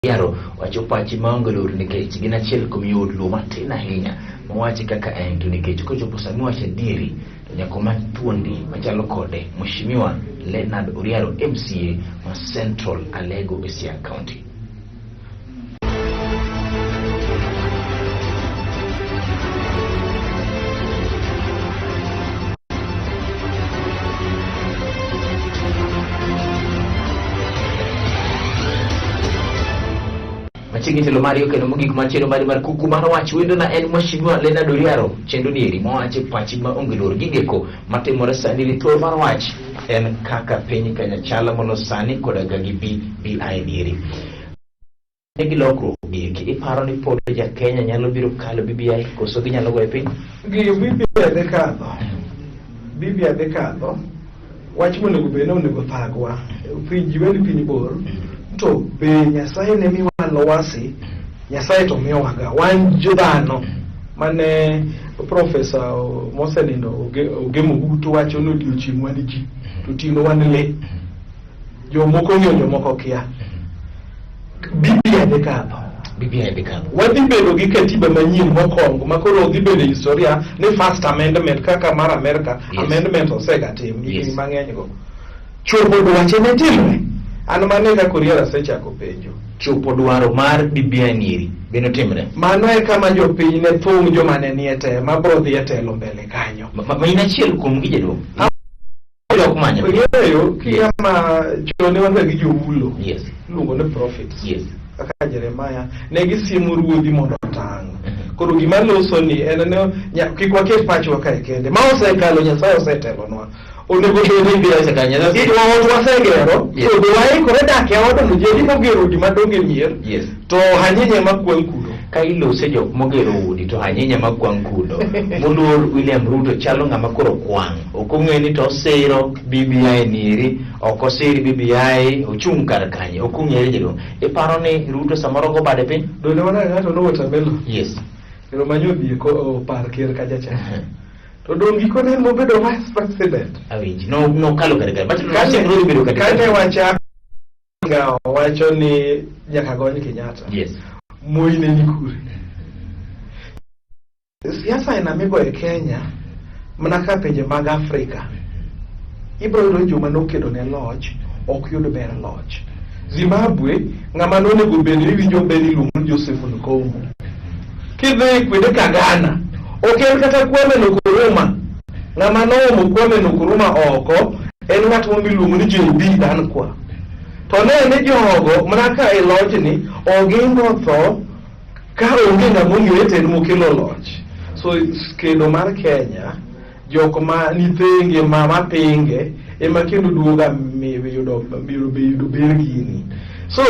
Yaro wacho pachi maonge lor nikech gin achiel kuom yot lo matin ahinya mawachi kaka en to nikech kochopo sani wacho dieri to nyako mathuondi machalo kode Mheshimiwa Leonard Oriaro MCA ma Central Alego Busia County. Chingitelo Mario kendo mogik machielo mar kuku mar wach wendo na en Mheshimiwa Leonard Oriaro chendo nieri mawache pachi maonge lor gigeko matimore sani ni thuolo mar wach en kaka piny Kenya chala mono sani koda gi BBI nieri. Negi lokro giki iparo ni pod ja Kenya nyalo biro kalo BBI koso ginyalo goye piny? Gigi BBI dekadho wach monego bed onego thagwa piny jiweni piny bor to be Nyasaye ne miwalo wasi Nyasaye to miyowaga wan jodhano mane Profesa Mosenindo Ogemo Butu wacho no odiochieng' wan ji to tino wan le jomoko ng'eyo jomoko kia. BBI dekadho wadhi bedo gi katiba manyien mokongo makoro dhi bedo historia ni first amendment kaka mar America. Yes. Amendment osegatim higni mang'eny go chopo dwache ne timre. An manega Oriaro asechako penjo. Chopo dwaro mar BBI nieri beno timre. Mano e kama jopiny ne thung' joma ne nie te mabro dhi e telo mbele kanyo. Ma inachiel kuom gije do. Kumanya. Yo kiyama chone wanga gi jowulo. Yes. Luongo ne prophets. Yes. Kaka Jeremiah ne gisiemo ruodhi mondo otang'. Koro gima loso ni en ne kik waket pacho kae kende. Ma osekalo Nyasaye osetelonwa. Onego bed ni biasa kanya na sisi wasengero so duai kore dak ya odo njeji mogero di madonge mier. Yes. To hanyenye makwang kudo ka ilose jok mogero udi to hanyenye makwang kudo moluor William Ruto chalo ng'ama koro kwang okong'eni to osiro BBI nieri okosiri BBI ochung' kar kanye okong'ere jelo iparo ni Ruto samoro go bade piny done wana ng'ato no watabelo. Yes. Kero manyobi ko par ker kajacha to dongi ko ne mo bedo vice president awinji no kalo kare but kasi ndio bedo kare kane wacha nga wacho ni nyaka gony Kenyatta. Yes. Moine ni kure siasa inamigo e Kenya mnaka penje mag Afrika ibro yudo joma nokedo ne loch ok yud ber loch. Zimbabwe ng'ama nonego bed ni winjo beni luongo Joseph Nkomo kidhi kwede Kagana okel kata Kwame Nkrumah ng'ama nomo Kwame Nkrumah oko en ng'at miluongo ni JB Dankwa to ne jogo mnaka e loch ni ogingo tho ka onge ng'ama ong'eyo ten mokelo loch. So kedo mar Kenya jok ma nithenge ma pinge ema kendo duoga yudo ber gini. So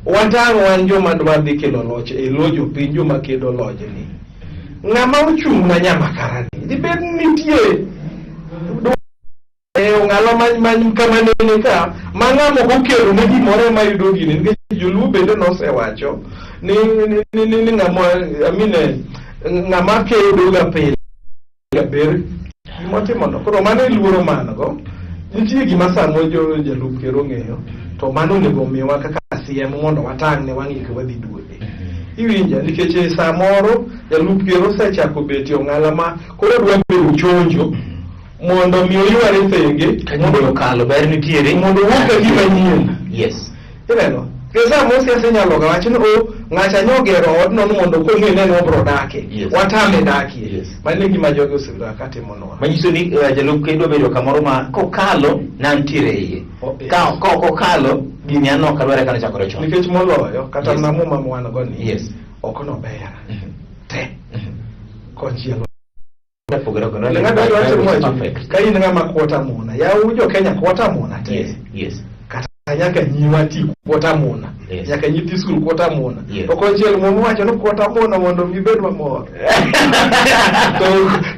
watang' wan joma dwa dhi kelo loch e lojo piny joma kedo loch ni ng'ama ochung' na nyama karani dhi bed nitie ng'alo many kama nene ka mang'amo kokelo ne gimore ma yudo gini nikech joluo bende nosewacho ni ng'ama kedo ga pile ber gimotimo no. Koro mano iluoro manago nitie gima samo jalup ker ong'eyo to mano onego miwa kaka siem mondo watang' ne wang'ik wadhi duoge. Iwinja nikech samoro jalup ker osechako beti ong'ala ma koro dwa bedo chonjo mondo mi oyuare thenge mondo kalo ber nitiere mondo wuok gima nyien. Yes. Ineno kesa mosiasa nyalo ga wachni ng'acha nyogero odno mondo kong'e ne obro dake. Yes. Watame dakie. Yes. Mane gima jogi osebira katimo nwa manyiso ni jalup ker dwa bedo kamoro ma kokalo nantiere iye. Ka kokalo gini anoka dware kana chakore chon nikech moloyo kata yes. Namuma mwana go ni yes. Ok no ber te konchielo ka in ng'ama kwota mona yaw jo Kenya kwota mona te. Yes. Yes. Kata nyaka nyiwati kwota mona. Yes. Nyaka nyithi skul kwota mona. Yes. To konchielo momo wacho no kwota mona mondo mibed mamor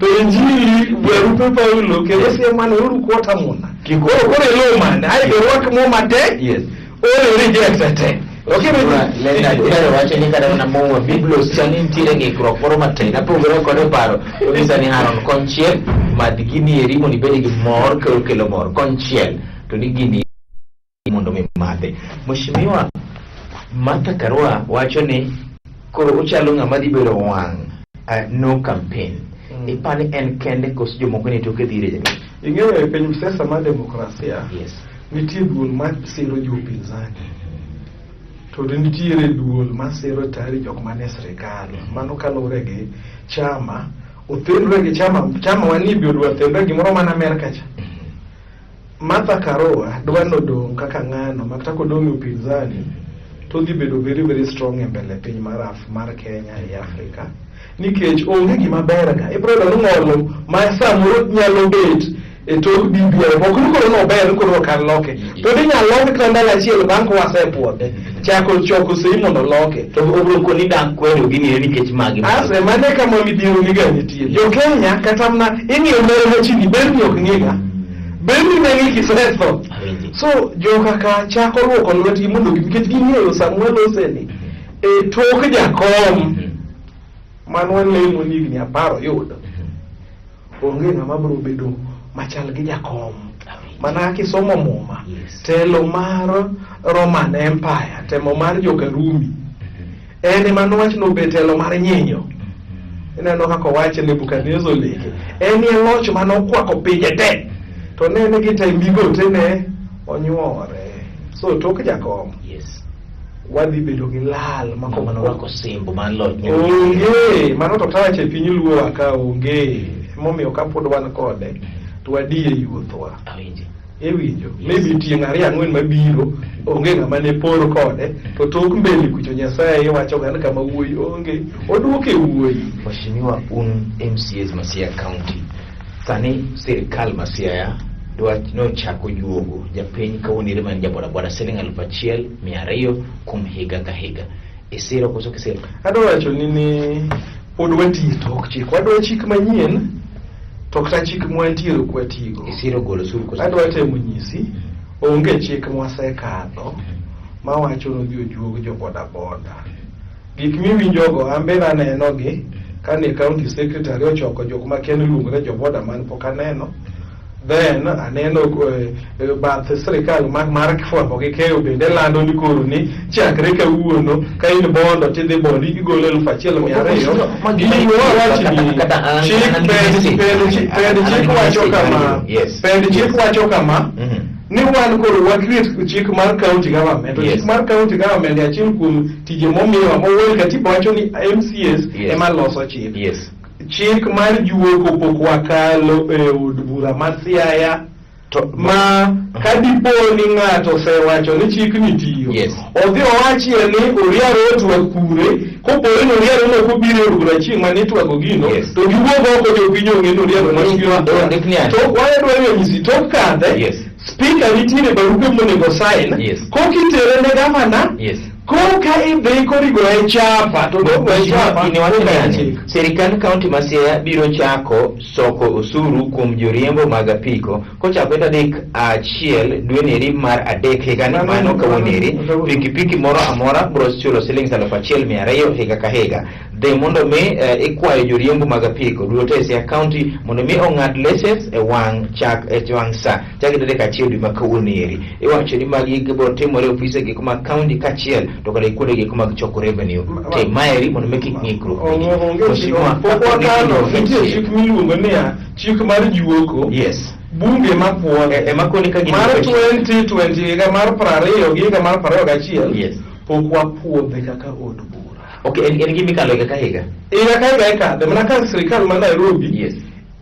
to injili bweru Paulo kendo siemano uru kwota mona koro elo man ai rwak mo mate. Yes. Ore reject te. Okay, Oriaro wacho ni kada na mowa biblos chani ntire ng'ikruok moro matin apogore kod paro onisa ni Haron konchiel mad gini eri mondo ibed gi mor kelo mor konchiel to ni gini mondo mi madhe. Mheshimiwa Martha Karua wacho ni koro ochalo ng'ama dhi bedo wang' no campaign. Ipani en kende koso jomoko ne toke dhire jami. Ing'eyo e piny siasa mar demokrasia, Yes. nitie duol ma siro jopinzani. To nitiere duol ma siro tari jok mane sirikal. Mano kaluwore gi chama, othenre gi chama wanibi odwa thenre gimoro mana Amerka cha. Martha Karua dwa nodong' kaka ng'ano makata kodong' upinzani to dhi bedo very very strong e mbele piny mar Kenya e Afrika. Nikech onge gima ber ga. Ibro yudo ng'olo ma samoro nyalo bet e tok BBI. Ok koro no ber koro kan loke. To di nyalo loke kata ndalo achiel bang' wasepuodhe. Choko sei mondo loke. To obro ko ni dak kwedo gini nikech magi. Ase mane kama midhiero niga nitie. Jo Kenya kata mna ing'iyo mere machini ber ni ok ng'iga. Ber ni ne ng'iki setho. So jo kaka chako luoko lwetgi mondo nikech ging'eyo Samuel Oseni e tok jakom manwa lemo ni aparo yudo. Onge ng'ama bro bedo machal gi jakom. Mana kisomo muma. Telo mar Roman Empire, temo mar Jokarumi. Ene manwach no betelo mar nyinyo. Ineno kaka wache Nebukadnezar leke. Ene loch manokwako pinje te. To nene gi taimigo tene onyuore. So tok jakom. Yes. Wadhi bedo gi lal mano wako simbo man loch. Onge, mano to tawache piny luo aka onge. Momiyo kapod wan kode to wadie yuothwa. Awinji. Ewinjo. Maybe tieng' 2-4 mabiro onge ng'ama ne por kode to tok mbele kucho Nyasaye wacho gan kama wuoyi onge. Oduoke wuoyi. Mheshimiwa MCAs Masia County. Sani sirikal Masia dwa no chako juogo japiny kawonire man jaboda siling 1,200 kuom higa ka higa. Isiro koso kisiro. Adwa wacho ni pod wati tok chik. Wadwa chik manyien to kata chik mwantiero kwa tigo. Isiro golo suru koso. Adwa temo nyisi onge chik mwasekadho ma wacho no dio juogo jo boda. Gik miwinjogo ambera nenogi kane county secretary ochoko jok ma ken luongre jo boda man pok aneno. Then aneno bath sirikal mar fwambo gi keyo bende lando ni koro ni chakre kawuono ka in bondo tidhi bondo igolo 1,200. Chik wacho kama ni wan koro wakriet chik mar county government. Chik mar county government achiel kuom tije momiwa mowuoyo katiba wacho ni MCAs ema loso chik. Chik mar juoko pok wakalo e od bura mar Siaya to ma kadipo ni ng'ato sewacho ni chik nitiyo. Odhi owachie ni oriaro otwa kure kopore ni oriaro no kobiro e bura chieng' mane itwago gino to giwuogo oko jopiny ong'e ni oriaro machiro. To wayedwa nyisi tok kadhe speaker nitiere barupe monego sign kokitere ne gavana koka idhi korigo e chapa to Sirikal County Masia biro chako soko osuru kuom joriembo mag apiko kochako tarik 1 dwe neri mar 3 higa ni mano kawoneri pikipiki moro amora biro chulo siling 1,200 higa ka higa. De mondo mi ikwayo joriembo mag apiko duto e Siaya County mondo mi ong'ad license e wang' sa chakre tarik 1 dwe ma kawoneri. Iwacho ni magi biro timore ofise gi kuma county kachiel to kada ikude gi kuma choko revenue te maeri mondo meki ngikro. Nitie chik miluongo ni chik mar juoko. Bunge mapuodhe makoni ka mar 2020 higa mar 20 gi higa mar 21 pok wapuodhe kaka od bura. Okay, en gimi kalo higa ka higa. Higa ka higa ka mana ka sirikal ma Nairobi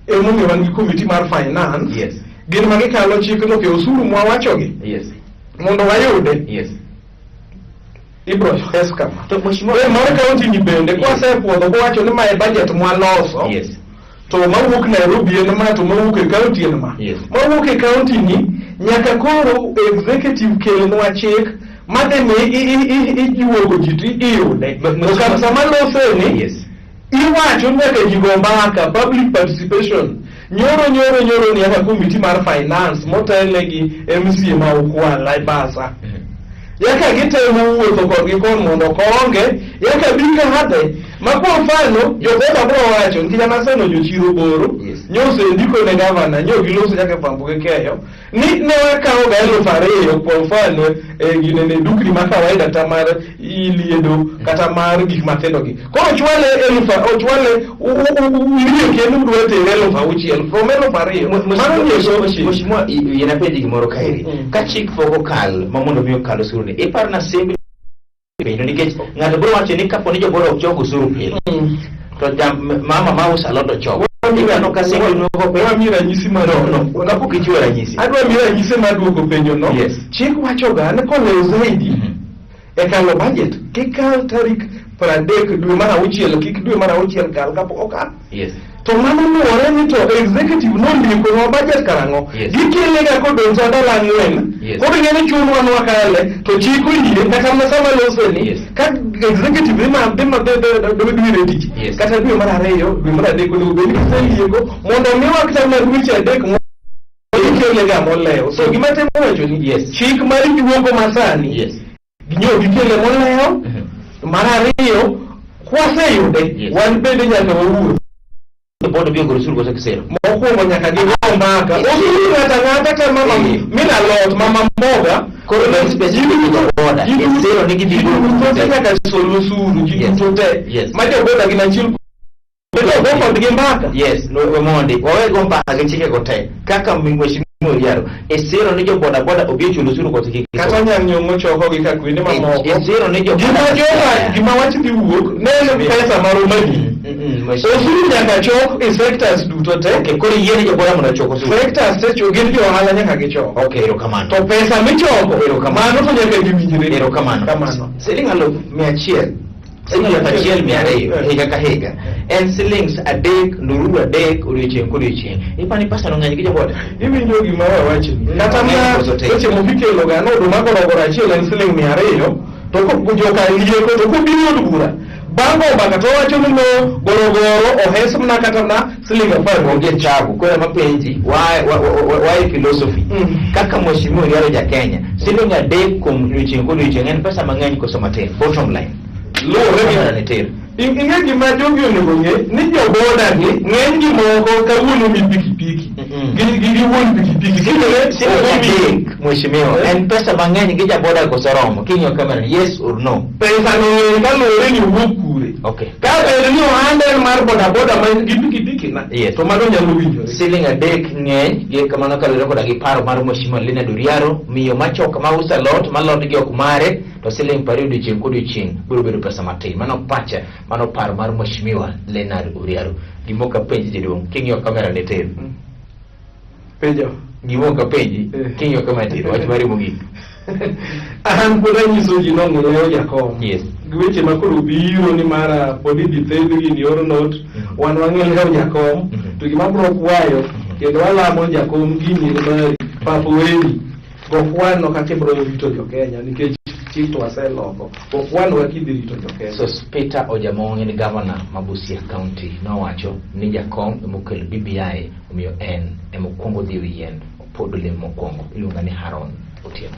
emomiyo wan gi committee mar finance. Gin ma gikalo chik no ke osuru mwa wachogi. Mondo wayude. Ibro heska. To mheshimiwa mar county ni bende kwa sepuodho ko wacho ni ma e budget mwa loso. To mawuok Nairobi en ma to mawuok e county en ma. Mawuok e county ni nyaka koro executive kelnwa chik made me ijuogo jiti iyude. To kama sama lose ni iwacho nyaka jigo mbaka public participation. Nyoro ni aka committee mar finance motelegi MCA ma ukwala ibasa. Yaka gitemo wuotho kodgi kon mondo konge yaka binga hade Ma kwa mfano jokota bro wacho nkija naseno jochiro boro nyose ndiko ne governor nyo giloso nyaka pambuke keyo ni ne wakawo ga 2,000 kwa mfano gine ne dukri makawaida tamar iliedo kata mar gik matendo gi koro chwale 1,000 ochwale uliyo kenu duwete 6,000 from 2,000 mano nyeso mheshimiwa yanapendi gimoro kairi ka chik foko kal mamondo miyo kalo suru ni iparna sembi piny nikech ng'ato biro wacho ni kapo ni joboro ok choko osuru pile to mama mausa lodo choko ingano ka singo nuoko pe mira nyisi ma no kapok ichiwo ranyisi adwa mira nyisi ma duoko penjo no chik wacho ga ne kolewo zaidi e kalo budget kikal tarik 30 dwe mar 6 kik dwe mar 6 kal kapok okal to mano nuore ni to executive no ndiko no budget karango gikele ga kodonzo $4 kodi ngene chunwa no kale to chiko yie kata masama loseni ka executive ma do tich kata dwe mar 2 dwe mar 3 ko be ni seliego mondo mi wakta mar wiche adek gikele ga moleo so gima temo wacho ni chik mar juongo masani ginyo gikele moleo mar 2 kwaseyude wan bende nyaka wawuo bodo bio gorusuru gosa kisero mokuongo nyaka gi mbaka osuru ngata ta mama mina lot mama mboga koro na specific boda kisero nigi bigo to nyaka solo suru jitote majo boda gina chill bedo go kod gi mbaka no monde wawe go mbaka gi chike gote kaka mheshimiwa Yaro esero ni jo boda boda obi chulo suru ko tiki kata nyongo choko gi ka kwinde mamoko esero ni jo gima wachi di wuok ne pesa maromani osuru nyaka chok e sectors duto te koro yene jo boda mondo choko suru sectors te chogin jo ohala nyaka gi choko erokamano to pesa michoko erokamano to nyaka giwinjre erokamano siling 100 siling 1,200 higa ka higa en silings adek nuru adek odiochieng' kodiochieng' ipani pesa no ng'eny gi joboda iwinjo gima wawachi kata ma weche mokikelo ga no duma gorogoro achiel en siling 200 to joka lieko to kubiro od bura bango baka to wacho ni no gorogoro ohes mna kata na siling 5 onge chagu kwa mapenzi why philosophy kaka mheshimiwa Yaro ja Kenya siling adek kum odiochieng' kodiochieng' en pesa mang'eny koso matin bottom line lo register inge gima jogi onego ng'e ni joboda gi ng'eny gi moko kawuono mi pikipiki gi wuon pikipiki sino mheshimiwa en pesa mang'eny gi jaboda koso romo kinyo kamera yes or no pesa no kalore ni wuok kure ka bed ni ohande mar boda boda ma gi pikipiki na to mano nyalo winjore siling adek ng'eny gi kamano kalore koda gi paro mar mheshimiwa Lena Doriaro miyo machoka ma usa lot malot gi ok mare to siling 20 odiochieng' kodiochieng' biro bedo pesa matin mano pacha mano paro mar mheshimiwa Lena Doriaro gimoka penji jidong kingyo kamera ne ter penjo gimoka penji kingyo kamera ter wach mari mogi an kuda nyiso ji no ng'eyo jakom gweche makoro biro ni mara podi di thedhi ni oro not wan wang'eyo jakom to gima bro kwayo kendo walamo jakom gini mari papo weni gokwano kake bro rito jo Kenya nikech chito aseloko gokwano wakidhi rito jo Kenya so Peter Ojamong ni governor Mabusia County no wacho ni jakom mokel BBI omiyo en emokwongo dhi wien podole mokwongo iluonga ni Haron Otieno